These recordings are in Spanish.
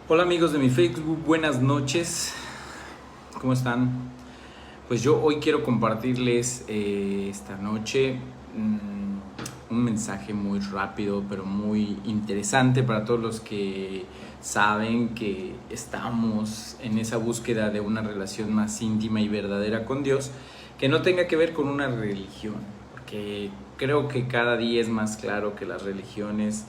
Hola amigos de mi Facebook, buenas noches, ¿cómo están? Pues yo hoy quiero compartirles esta noche un mensaje muy rápido pero muy interesante para todos los que saben que estamos en esa búsqueda de una relación más íntima y verdadera con Dios, que no tenga que ver con una religión, porque creo que cada día es más claro que las religiones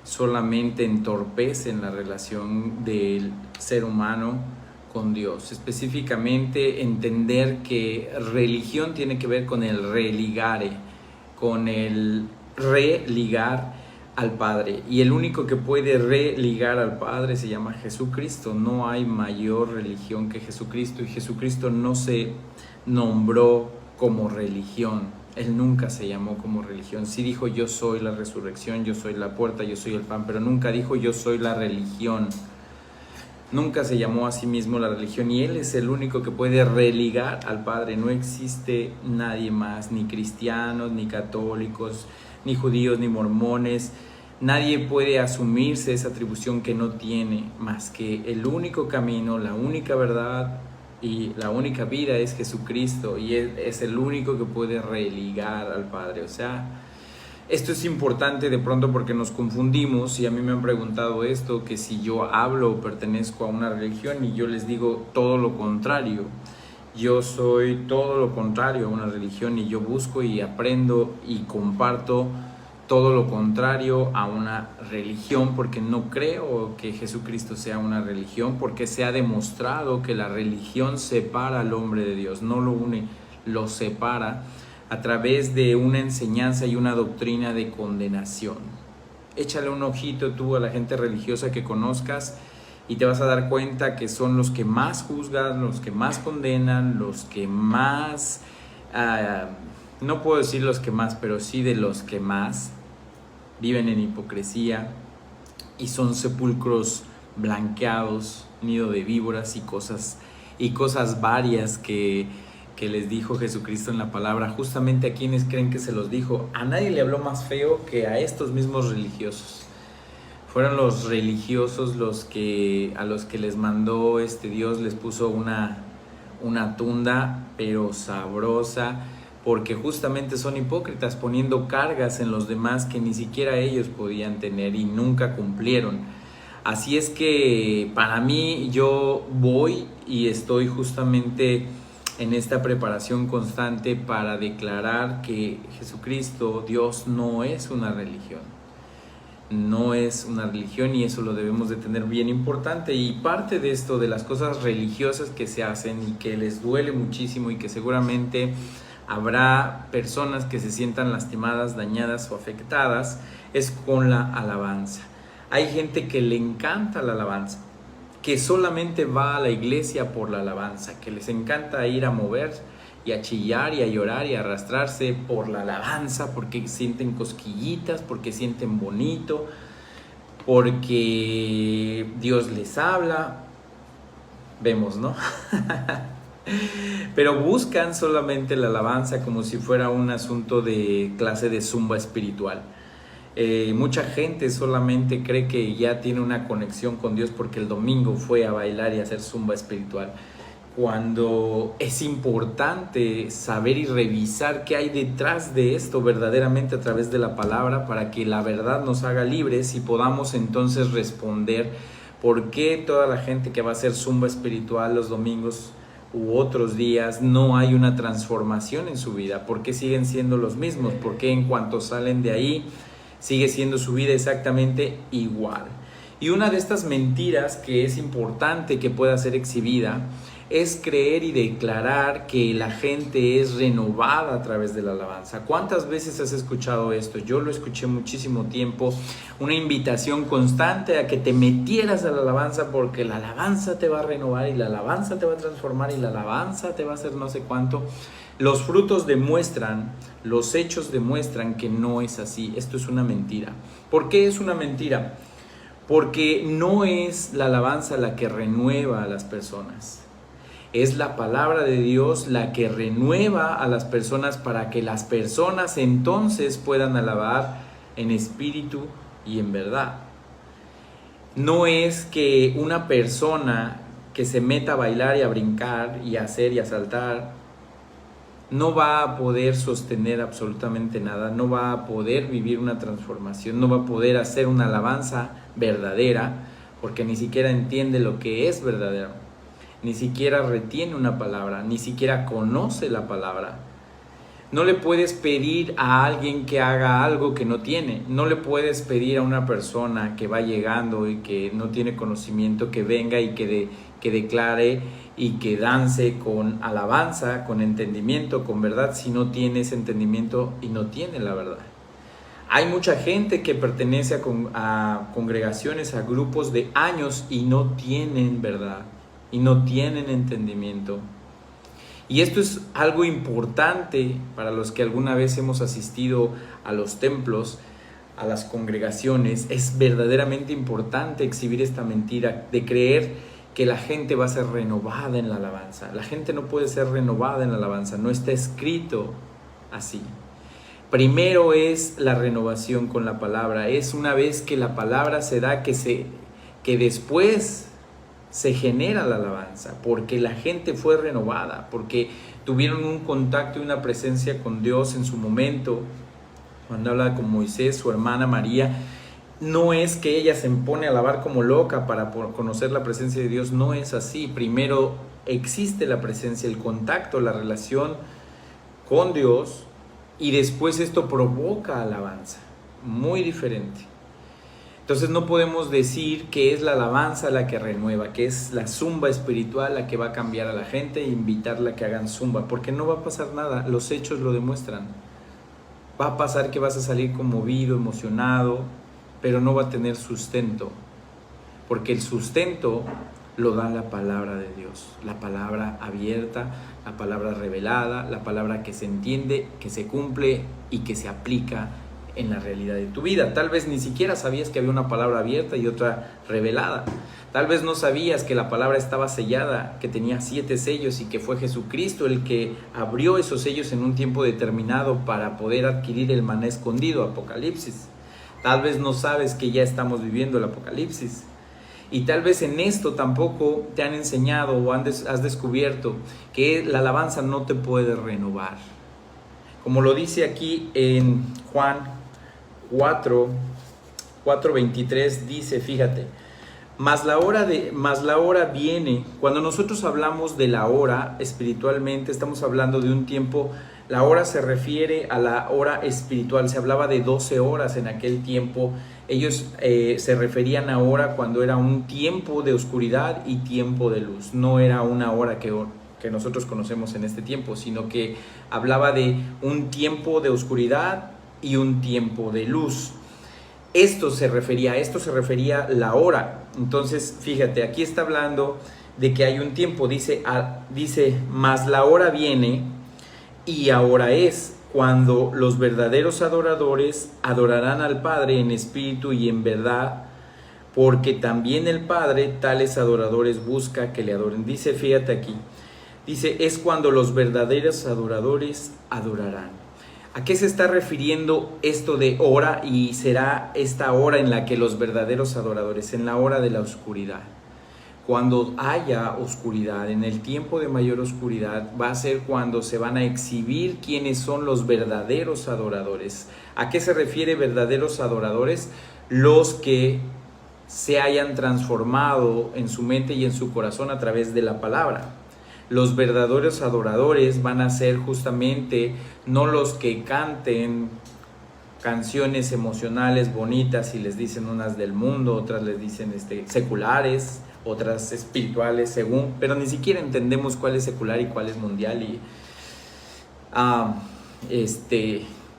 solamente entorpecen la relación del ser humano con Dios. Específicamente entender que religión tiene que ver con el religare, con el religar al Padre. Y el único que puede religar al Padre se llama Jesucristo. No hay mayor religión que Jesucristo, y Jesucristo no se nombró como religión. Él nunca se llamó como religión. Sí dijo: yo soy la resurrección, yo soy la puerta, yo soy el pan, pero nunca dijo: yo soy la religión. Nunca se llamó a sí mismo la religión, y Él es el único que puede religar al Padre. No existe nadie más, ni cristianos, ni católicos, ni judíos, ni mormones. Nadie puede asumirse esa atribución que no tiene, más que el único camino, la única verdad y la única vida es Jesucristo, y Él es el único que puede religar al Padre. O sea, esto es importante de pronto porque nos confundimos, y a mí me han preguntado esto, que si yo hablo o pertenezco a una religión, y yo les digo todo lo contrario. Yo soy todo lo contrario a una religión, y yo busco y aprendo y comparto todo lo contrario a una religión, porque no creo que Jesucristo sea una religión, porque se ha demostrado que la religión separa al hombre de Dios, no lo une, lo separa a través de una enseñanza y una doctrina de condenación. Échale un ojito tú a la gente religiosa que conozcas y te vas a dar cuenta que son los que más juzgan, los que más condenan, los que más, no puedo decir los que más, pero sí de los que más viven en hipocresía, y son sepulcros blanqueados, nido de víboras y cosas varias que les dijo Jesucristo en la palabra. Justamente a quienes creen que se los dijo. A nadie le habló más feo que a estos mismos religiosos. Fueron los religiosos a los que les mandó Dios, les puso una tunda pero sabrosa, porque justamente son hipócritas, poniendo cargas en los demás que ni siquiera ellos podían tener y nunca cumplieron. Así es que para mí, yo voy y estoy justamente en esta preparación constante para declarar que Jesucristo, Dios, no es una religión. No es una religión, y eso lo debemos de tener bien importante. Y parte de esto, de las cosas religiosas que se hacen y que les duele muchísimo, y que seguramente habrá personas que se sientan lastimadas, dañadas o afectadas, es con la alabanza. Hay gente que le encanta la alabanza, que solamente va a la iglesia por la alabanza, que les encanta ir a mover y a chillar y a llorar y a arrastrarse por la alabanza, porque sienten cosquillitas, porque sienten bonito, porque Dios les habla. Vemos, ¿no? Pero buscan solamente la alabanza como si fuera un asunto de clase de zumba espiritual. Mucha gente solamente cree que ya tiene una conexión con Dios porque el domingo fue a bailar y a hacer zumba espiritual, cuando es importante saber y revisar qué hay detrás de esto verdaderamente a través de la palabra, para que la verdad nos haga libres y podamos entonces responder por qué toda la gente que va a hacer zumba espiritual los domingos u otros días no hay una transformación en su vida, por qué siguen siendo los mismos, por qué en cuanto salen de ahí sigue siendo su vida exactamente igual. Y una de estas mentiras que es importante que pueda ser exhibida es creer y declarar que la gente es renovada a través de la alabanza. ¿Cuántas veces has escuchado esto? Yo lo escuché muchísimo tiempo, una invitación constante a que te metieras a la alabanza, porque la alabanza te va a renovar, y la alabanza te va a transformar, y la alabanza te va a hacer no sé cuánto. Los frutos demuestran, los hechos demuestran que no es así. Esto es una mentira. ¿Por qué es una mentira? Porque no es la alabanza la que renueva a las personas. Es la palabra de Dios la que renueva a las personas, para que las personas entonces puedan alabar en espíritu y en verdad. No es que una persona que se meta a bailar y a brincar y a hacer y a saltar no va a poder sostener absolutamente nada, no va a poder vivir una transformación, no va a poder hacer una alabanza verdadera, porque ni siquiera entiende lo que es verdadero, ni siquiera retiene una palabra, ni siquiera conoce la palabra. No le puedes pedir a alguien que haga algo que no tiene. No le puedes pedir a una persona que va llegando y que no tiene conocimiento que venga y que declare y que dance con alabanza, con entendimiento, con verdad, si no tiene ese entendimiento y no tiene la verdad. Hay mucha gente que pertenece a congregaciones, a grupos de años y no tienen verdad y no tienen entendimiento. Y esto es algo importante para los que alguna vez hemos asistido a los templos, a las congregaciones. Es verdaderamente importante exhibir esta mentira de creer que la gente va a ser renovada en la alabanza. La gente no puede ser renovada en la alabanza, no está escrito así. Primero es la renovación con la palabra. Es una vez que la palabra se da que después se genera la alabanza, porque la gente fue renovada, porque tuvieron un contacto y una presencia con Dios en su momento. Cuando habla con Moisés, su hermana María, no es que ella se pone a alabar como loca para conocer la presencia de Dios, no es así. Primero existe la presencia, el contacto, la relación con Dios, y después esto provoca alabanza, muy diferente. Entonces no podemos decir que es la alabanza la que renueva, que es la zumba espiritual la que va a cambiar a la gente e invitarla a que hagan zumba, porque no va a pasar nada, los hechos lo demuestran. Va a pasar que vas a salir conmovido, emocionado, pero no va a tener sustento, porque el sustento lo da la palabra de Dios, la palabra abierta, la palabra revelada, la palabra que se entiende, que se cumple y que se aplica en la realidad de tu vida. Tal vez ni siquiera sabías que había una palabra abierta y otra revelada. Tal vez no sabías que la palabra estaba sellada, que tenía 7 sellos y que fue Jesucristo el que abrió esos sellos en un tiempo determinado para poder adquirir el maná escondido, Apocalipsis. Tal vez no sabes que ya estamos viviendo el Apocalipsis. Y tal vez en esto tampoco te han enseñado o has descubierto que la alabanza no te puede renovar. Como lo dice aquí en Juan 4:23 dice, fíjate, mas la hora viene. Cuando nosotros hablamos de la hora espiritualmente, estamos hablando de un tiempo. La hora se refiere a la hora espiritual. Se hablaba de 12 horas en aquel tiempo. Ellos se referían a hora cuando era un tiempo de oscuridad y tiempo de luz. No era una hora que nosotros conocemos en este tiempo, sino que hablaba de un tiempo de oscuridad y un tiempo de luz. A esto se refería la hora. Entonces, fíjate, aquí está hablando de que hay un tiempo. Dice, mas la hora viene y ahora es cuando los verdaderos adoradores adorarán al Padre en espíritu y en verdad, porque también el Padre tales adoradores busca que le adoren. Dice, fíjate aquí, dice, es cuando los verdaderos adoradores adorarán. ¿A qué se está refiriendo esto de hora? Y será esta hora en la que los verdaderos adoradores, en la hora de la oscuridad. Cuando haya oscuridad, en el tiempo de mayor oscuridad, va a ser cuando se van a exhibir quiénes son los verdaderos adoradores. ¿A qué se refiere verdaderos adoradores? Los que se hayan transformado en su mente y en su corazón a través de la palabra. Los verdaderos adoradores van a ser justamente no los que canten canciones emocionales bonitas y les dicen unas del mundo, otras les dicen seculares, otras espirituales según, pero ni siquiera entendemos cuál es secular y cuál es mundial y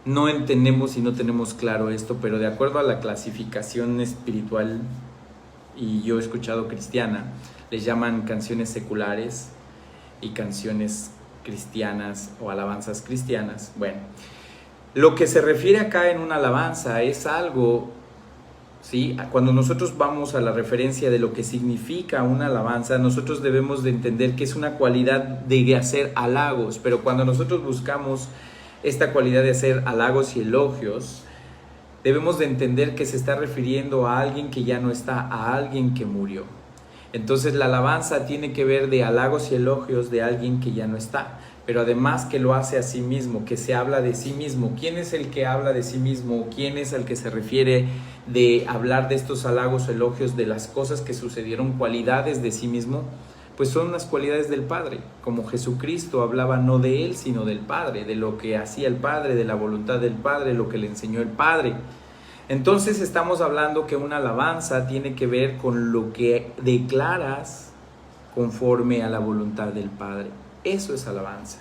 no entendemos y no tenemos claro esto, pero de acuerdo a la clasificación espiritual, y yo he escuchado cristiana, les llaman canciones seculares y canciones cristianas o alabanzas cristianas. Bueno, lo que se refiere acá en una alabanza es algo, ¿sí? Cuando nosotros vamos a la referencia de lo que significa una alabanza, nosotros debemos de entender que es una cualidad de hacer halagos, pero cuando nosotros buscamos esta cualidad de hacer halagos y elogios, debemos de entender que se está refiriendo a alguien que ya no está, a alguien que murió. Entonces la alabanza tiene que ver de halagos y elogios de alguien que ya no está, pero además que lo hace a sí mismo, que se habla de sí mismo. ¿Quién es el que habla de sí mismo? ¿Quién es el que se refiere de hablar de estos halagos o elogios de las cosas que sucedieron, cualidades de sí mismo? Pues son las cualidades del Padre, como Jesucristo hablaba no de Él, sino del Padre, de lo que hacía el Padre, de la voluntad del Padre, lo que le enseñó el Padre. Entonces estamos hablando que una alabanza tiene que ver con lo que declaras conforme a la voluntad del Padre. Eso es alabanza.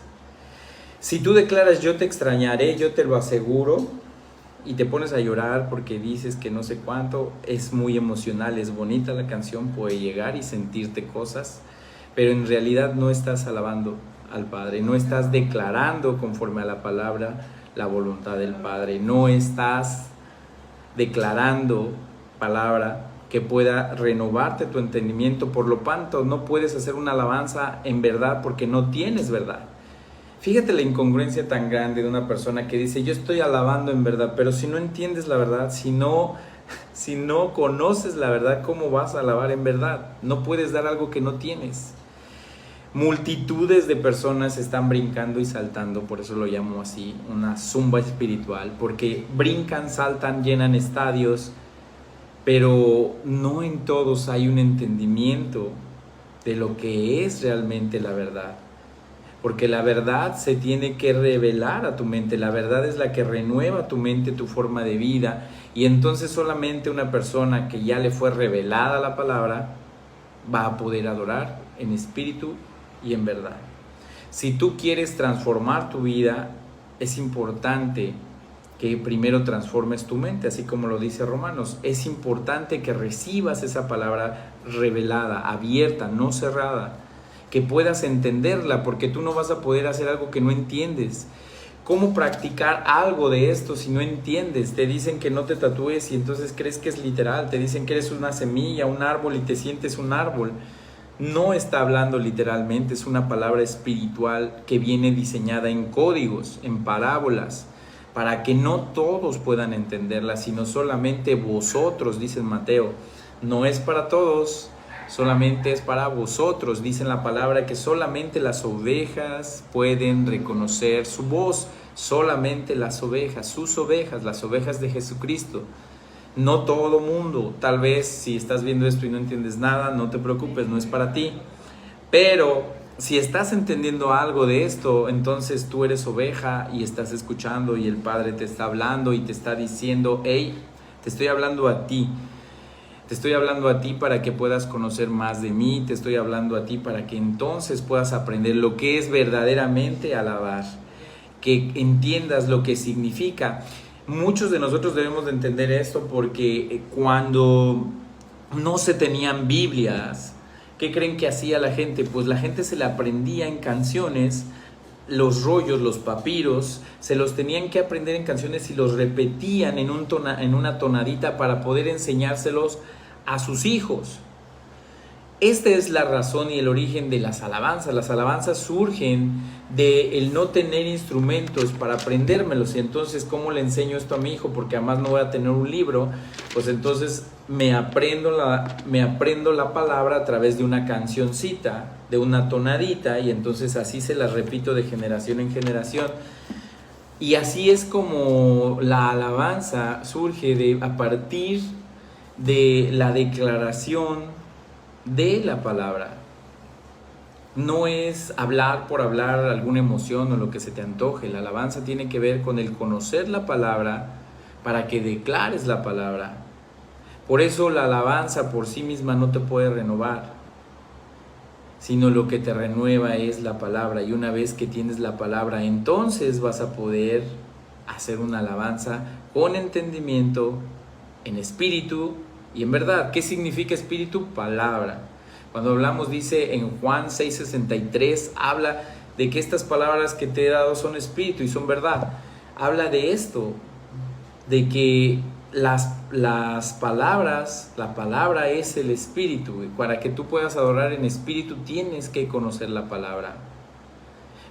Si tú declaras yo te extrañaré, yo te lo aseguro, y te pones a llorar porque dices que no sé cuánto, es muy emocional, es bonita la canción, puede llegar y sentirte cosas, pero en realidad no estás alabando al Padre, no estás declarando conforme a la palabra la voluntad del Padre, no estás declarando palabra que pueda renovarte tu entendimiento. Por lo tanto, no puedes hacer una alabanza en verdad porque no tienes verdad. Fíjate la incongruencia tan grande de una persona que dice yo estoy alabando en verdad, pero si no entiendes la verdad, si no conoces la verdad, ¿cómo vas a alabar en verdad? No puedes dar algo que no tienes. Multitudes de personas están brincando y saltando, por eso lo llamo así, una zumba espiritual, porque brincan, saltan, llenan estadios, pero no en todos hay un entendimiento de lo que es realmente la verdad. Porque la verdad se tiene que revelar a tu mente, la verdad es la que renueva tu mente, tu forma de vida, y entonces solamente una persona que ya le fue revelada la palabra va a poder adorar en espíritu y en verdad. Si tú quieres transformar tu vida, es importante que primero transformes tu mente, así como lo dice Romanos. Es importante que recibas esa palabra revelada, abierta, no cerrada, que puedas entenderla, porque tú no vas a poder hacer algo que no entiendes. ¿Cómo practicar algo de esto si no entiendes? Te dicen que no te tatúes y entonces crees que es literal. Te dicen que eres una semilla, un árbol y te sientes un árbol. No está hablando literalmente, es una palabra espiritual que viene diseñada en códigos, en parábolas, para que no todos puedan entenderla, sino solamente vosotros, dice Mateo. No es para todos, solamente es para vosotros. Dice en la palabra que solamente las ovejas pueden reconocer su voz, solamente las ovejas, sus ovejas, las ovejas de Jesucristo. No todo mundo. Tal vez si estás viendo esto y no entiendes nada, no te preocupes, no es para ti. Pero si estás entendiendo algo de esto, entonces tú eres oveja y estás escuchando y el Padre te está hablando y te está diciendo, hey, te estoy hablando a ti. Te estoy hablando a ti para que puedas conocer más de mí, te estoy hablando a ti para que entonces puedas aprender lo que es verdaderamente alabar, que entiendas lo que significa. Muchos de nosotros debemos de entender esto porque cuando no se tenían Biblias, ¿qué creen que hacía la gente? Pues la gente se la aprendía en canciones, los rollos, los papiros, se los tenían que aprender en canciones y los repetían en una tonadita para poder enseñárselos a sus hijos. Esta es la razón y el origen de las alabanzas. Las alabanzas surgen de el no tener instrumentos para aprendérmelos. Y entonces, ¿cómo le enseño esto a mi hijo? Porque además no voy a tener un libro. Pues entonces me aprendo la palabra a través de una cancioncita, de una tonadita, y entonces así se las repito de generación en generación. Y así es como la alabanza surge a partir de la declaración de la palabra. No es hablar por hablar alguna emoción o lo que se te antoje. La alabanza tiene que ver con el conocer la palabra para que declares la palabra. Por eso la alabanza por sí misma no te puede renovar, sino lo que te renueva es la palabra. Y una vez que tienes la palabra, entonces vas a poder hacer una alabanza con entendimiento, en espíritu y en verdad. ¿Qué significa espíritu? Palabra. Cuando hablamos, dice en Juan 6:63, habla de que estas palabras que te he dado son espíritu y son verdad. Habla de esto, de que las palabras, la palabra es el espíritu. Y para que tú puedas adorar en espíritu tienes que conocer la palabra.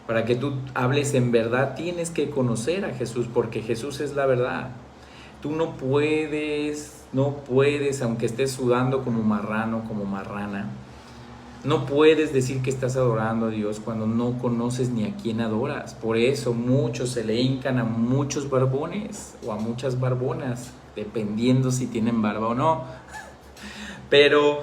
Para que tú hables en verdad tienes que conocer a Jesús, porque Jesús es la verdad. Tú no puedes, aunque estés sudando como marrano, como marrana, no puedes decir que estás adorando a Dios cuando no conoces ni a quién adoras. Por eso muchos se le hincan a muchos barbones o a muchas barbonas, dependiendo si tienen barba o no. Pero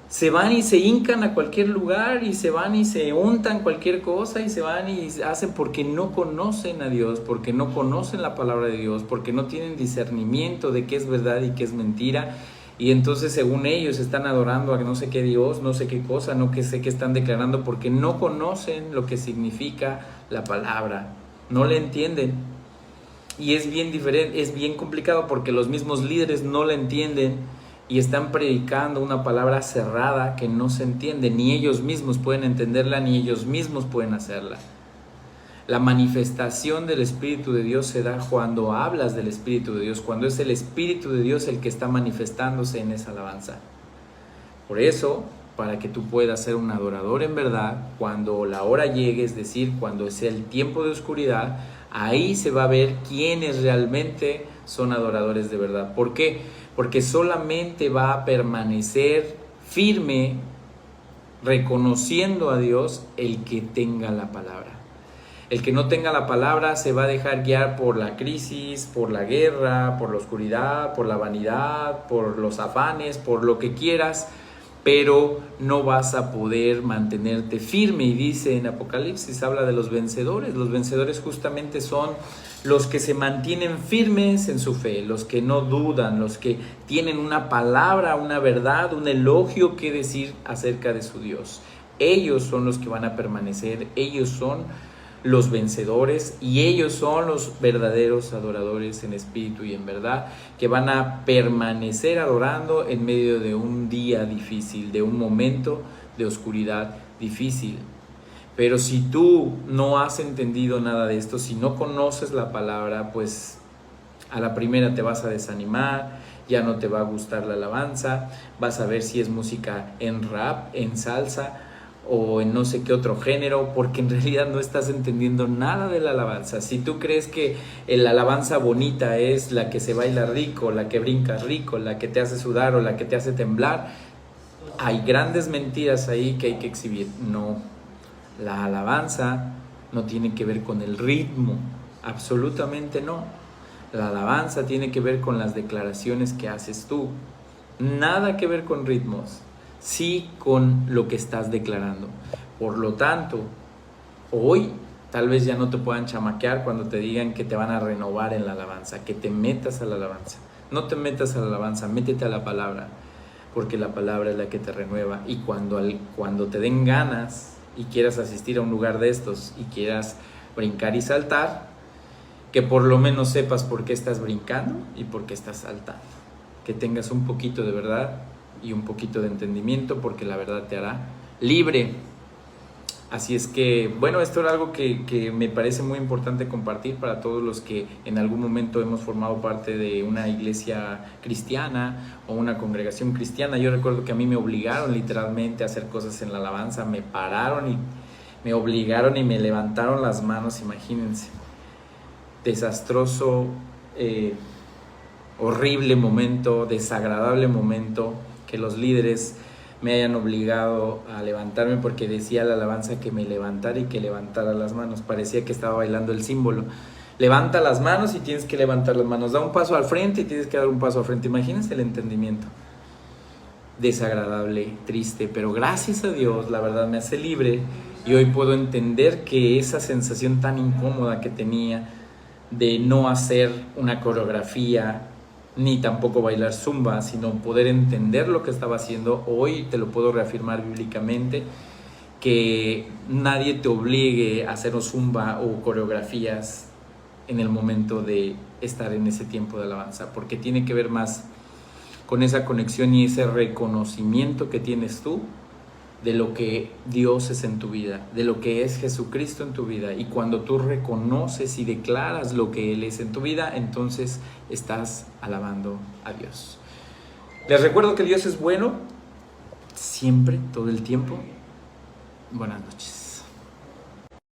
se van y se hincan a cualquier lugar y se van y se untan cualquier cosa y se van y hacen porque no conocen a Dios, porque no conocen la palabra de Dios, porque no tienen discernimiento de qué es verdad y qué es mentira. Y entonces según ellos están adorando a no sé qué Dios, no sé qué cosa, no sé qué están declarando, porque no conocen lo que significa la palabra, no le entienden. Y es bien diferente, es bien complicado porque los mismos líderes no la entienden y están predicando una palabra cerrada que no se entiende, ni ellos mismos pueden entenderla, ni ellos mismos pueden hacerla. La manifestación del Espíritu de Dios se da cuando hablas del Espíritu de Dios, cuando es el Espíritu de Dios el que está manifestándose en esa alabanza. Por eso, para que tú puedas ser un adorador en verdad, cuando la hora llegue, es decir, cuando sea el tiempo de oscuridad, ahí se va a ver quiénes realmente son adoradores de verdad. ¿Por qué? Porque solamente va a permanecer firme, reconociendo a Dios, el que tenga la palabra. El que no tenga la palabra se va a dejar guiar por la crisis, por la guerra, por la oscuridad, por la vanidad, por los afanes, por lo que quieras, pero no vas a poder mantenerte firme. Y dice en Apocalipsis, habla de los vencedores. Los vencedores justamente son los que se mantienen firmes en su fe, los que no dudan, los que tienen una palabra, una verdad, un elogio que decir acerca de su Dios. Ellos son los que van a permanecer, ellos son los vencedores y ellos son los verdaderos adoradores en espíritu y en verdad, que van a permanecer adorando en medio de un día difícil, de un momento de oscuridad difícil. Pero si tú no has entendido nada de esto, si no conoces la palabra, pues a la primera te vas a desanimar, ya no te va a gustar la alabanza, vas a ver si es música en rap, en salsa o en no sé qué otro género, porque en realidad no estás entendiendo nada de la alabanza. Si tú crees que la alabanza bonita es la que se baila rico, la que brinca rico, la que te hace sudar o la que te hace temblar, hay grandes mentiras ahí que hay que exhibir. No, la alabanza no tiene que ver con el ritmo, absolutamente no. La alabanza tiene que ver con las declaraciones que haces tú, nada que ver con ritmos, sí con lo que estás declarando. Por lo tanto, hoy tal vez ya no te puedan chamaquear cuando te digan que te van a renovar en la alabanza, que te metas a la alabanza. No te metas a la alabanza, métete a la palabra, porque la palabra es la que te renueva. Y cuando te den ganas y quieras asistir a un lugar de estos y quieras brincar y saltar, que por lo menos sepas por qué estás brincando y por qué estás saltando. Que tengas un poquito de verdad y un poquito de entendimiento, porque la verdad te hará libre. Así es que, bueno, esto era algo que me parece muy importante compartir para todos los que en algún momento hemos formado parte de una iglesia cristiana o una congregación cristiana. Yo recuerdo que a mí me obligaron literalmente a hacer cosas en la alabanza, me pararon y me obligaron y me levantaron las manos, imagínense. Desastroso, horrible momento, desagradable momento, que los líderes me hayan obligado a levantarme porque decía la alabanza que me levantara y que levantara las manos. Parecía que estaba bailando el símbolo. Levanta las manos y tienes que levantar las manos. Da un paso al frente y tienes que dar un paso al frente. Imagínense el entendimiento. Desagradable, triste, pero gracias a Dios, la verdad me hace libre y hoy puedo entender que esa sensación tan incómoda que tenía de no hacer una coreografía ni tampoco bailar zumba, sino poder entender lo que estaba haciendo, hoy te lo puedo reafirmar bíblicamente, que nadie te obligue a hacer zumba o coreografías en el momento de estar en ese tiempo de alabanza, porque tiene que ver más con esa conexión y ese reconocimiento que tienes tú de lo que Dios es en tu vida, de lo que es Jesucristo en tu vida. Y cuando tú reconoces y declaras lo que Él es en tu vida, entonces estás alabando a Dios. Les recuerdo que Dios es bueno siempre, todo el tiempo. Buenas noches.